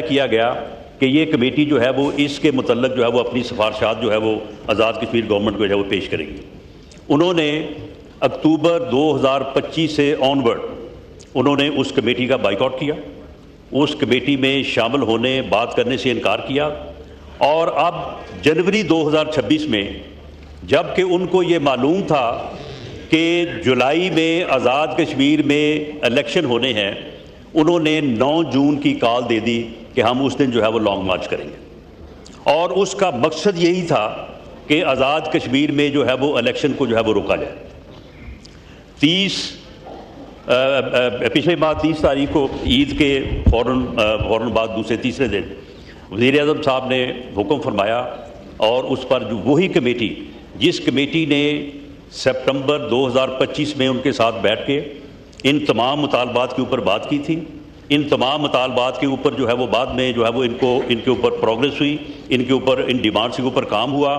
किया गया कि ये कमेटी जो है वो इसके मुतल्लक जो है वो अपनी सिफारिशात जो है वो आज़ाद कश्मीर गवर्नमेंट को जो है वो पेश करेगी। उन्होंने अक्टूबर 2025 से ऑनवर्ड उन्होंने उस कमेटी का बाइकआउट किया, उस कमेटी में शामिल होने बात करने से इनकार किया और अब जनवरी 2026 में जबकि उनको ये मालूम था कि जुलाई में आज़ाद कश्मीर में इलेक्शन होने हैं, उन्होंने 9 जून की कॉल दे दी कि हम उस दिन जो है वो लॉन्ग मार्च करेंगे और उसका मकसद यही था कि आज़ाद कश्मीर में जो है वो इलेक्शन को जो है वो रोका जाए। पिछले माह 30 तारीख को ईद के फ़ौरन बाद दूसरे तीसरे दिन वज़ीर-ए-आज़म साहब ने हुक्म फरमाया और उस पर जो वही कमेटी जिस कमेटी ने सितंबर 2025 में उनके साथ बैठ के इन तमाम मुतालबात के ऊपर बात की थी, इन तमाम मुतालबात के ऊपर जो है वो बाद में जो है वो इनके ऊपर प्रोग्रेस हुई, इनके ऊपर इन डिमांड्स के ऊपर काम हुआ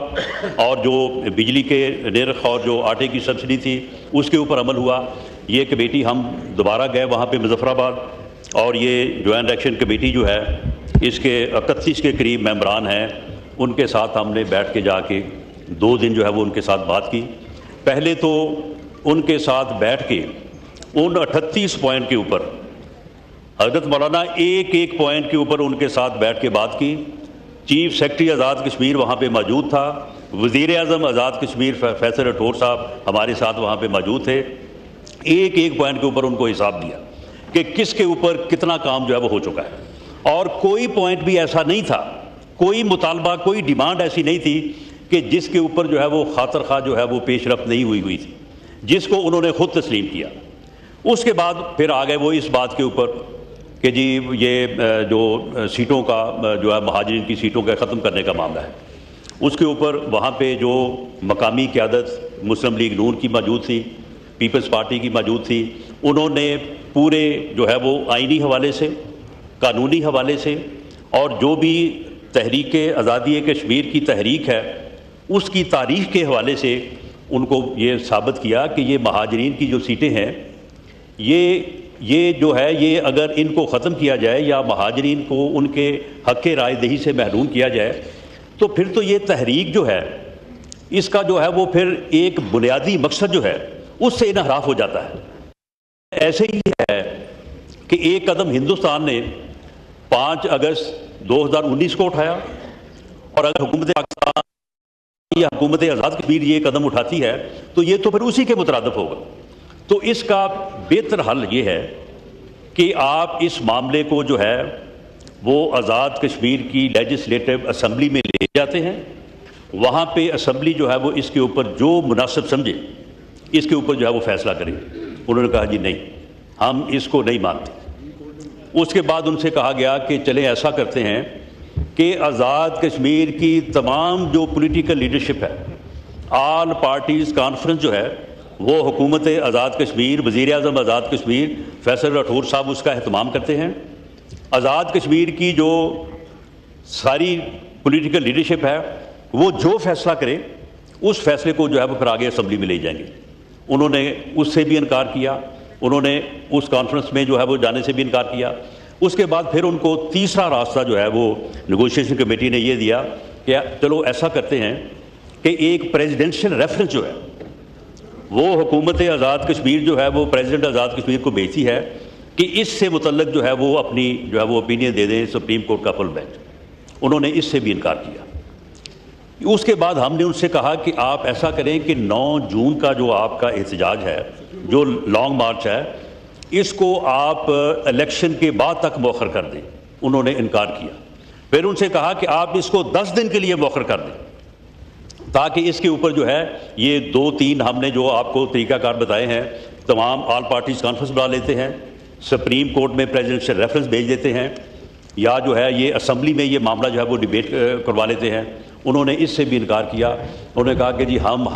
और जो बिजली के निर्ख और जो आटे की सब्सिडी थी उसके ऊपर अमल हुआ। ये कमेटी हम दोबारा गए वहाँ पे मुजफ्फराबाद और ये जॉइंट एक्शन कमेटी जो है इसके 31 के करीब मेंबरान हैं, उनके साथ हमने बैठ के जाके 2 दिन जो है वो उनके साथ बात की। पहले तो उनके साथ बैठ के उन 38 पॉइंट के ऊपर हज़रत मौलाना एक पॉइंट के ऊपर उनके साथ बैठ के बात की। चीफ सेक्रेटरी आज़ाद कश्मीर वहाँ पे मौजूद था, वज़ीर-ए-आज़म आज़ाद कश्मीर फैसल राठौर साहब हमारे साथ वहाँ पे मौजूद थे। एक पॉइंट के ऊपर उनको हिसाब दिया कि किसके ऊपर कितना काम जो है वो हो चुका है और कोई पॉइंट भी ऐसा नहीं था, कोई मुतालबा, कोई डिमांड ऐसी नहीं थी कि जिसके ऊपर जो है वो खातर खा जो है वो पेशरफ नहीं हुई थी, जिसको उन्होंने ख़ुद तस्लीम किया। उसके बाद फिर आ गए वो इस बात के ऊपर कि जी ये जो सीटों का जो है महाजरीन की सीटों का ख़त्म करने का मामला है, उसके ऊपर वहाँ पे जो मकामी क़यादत मुस्लिम लीग नून की मौजूद थी, पीपल्स पार्टी की मौजूद थी, उन्होंने पूरे जो है वो आइनी हवाले से, कानूनी हवाले से और जो भी तहरीक आज़ादी कश्मीर की तहरीक है उसकी तारीख़ के हवाले से उनको ये साबित किया कि ये महाजरीन की जो सीटें हैं ये जो है ये अगर इनको ख़त्म किया जाए या महाजरीन को उनके हक़ राय दही से महरूम किया जाए तो फिर तो ये तहरीक जो है इसका जो है वो फिर एक बुनियादी मकसद जो है उससे इनहराफ हो जाता है। ऐसे ही है कि एक कदम हिंदुस्तान ने 5 अगस्त 2019 को उठाया और अगर हुकूमत पाकिस्तान या हुकूमत आज़ाद कश्मीर ये कदम उठाती है तो ये तो फिर उसी के मुतरादिफ होगा। तो इसका बेहतर हल ये है कि आप इस मामले को जो है वो आज़ाद कश्मीर की लेजिस्लेटिव असम्बली में ले जाते हैं, वहाँ पे असम्बली जो है वो इसके ऊपर जो मुनासिब समझे इसके ऊपर जो है वो फैसला करें। उन्होंने कहा जी नहीं, हम इसको नहीं मानते। उसके बाद उनसे कहा गया कि चलें ऐसा करते हैं कि आज़ाद कश्मीर की तमाम जो पॉलिटिकल लीडरशिप है, ऑल पार्टीज़ कॉन्फ्रेंस जो है वो हुकूमत आज़ाद कश्मीर, वज़ीर-ए-आज़म आज़ाद कश्मीर फैसल राठौर साहब उसका अहतमाम करते हैं। आज़ाद कश्मीर की जो सारी पॉलिटिकल लीडरशिप है वो जो फैसला करे उस फैसले को जो है वो फिर आगे असम्बली में ले जाएंगे। उन्होंने उससे भी इनकार किया, उन्होंने उस कॉन्फ्रेंस में जो है वो जाने से भी इनकार किया। उसके बाद फिर उनको तीसरा रास्ता जो है वो नेगोशिएशन कमेटी ने ये दिया कि चलो ऐसा करते हैं कि एक प्रेसिडेंशियल रेफरेंस जो है वो हुकूमत आज़ाद कश्मीर जो है वो प्रेसिडेंट आज़ाद कश्मीर को भेजती है कि इससे मुतल्लक जो है वो अपनी जो है वो ओपिनियन दे दें सुप्रीम कोर्ट का फुल बेंच। उन्होंने इससे भी इनकार किया। उसके बाद हमने उनसे कहा कि आप ऐसा करें कि 9 जून का जो आपका एहतजाज है, जो लॉन्ग मार्च है, इसको आप इलेक्शन के बाद तक मौखर कर दें। उन्होंने इनकार किया। फिर उनसे कहा कि आप इसको 10 दिन के लिए मौखर कर दें ताकि इसके ऊपर जो है ये 2-3 हमने जो आपको तरीक़ाकार बताए हैं, तमाम ऑल पार्टीज़ कॉन्फ्रेंस बुला लेते हैं, सुप्रीम कोर्ट में प्रेसिडेंशियल रेफरेंस भेज देते हैं या जो है ये असम्बली में ये मामला जो है वो डिबेट करवा लेते हैं। उन्होंने इससे भी इनकार किया। उन्होंने कहा कि जी हम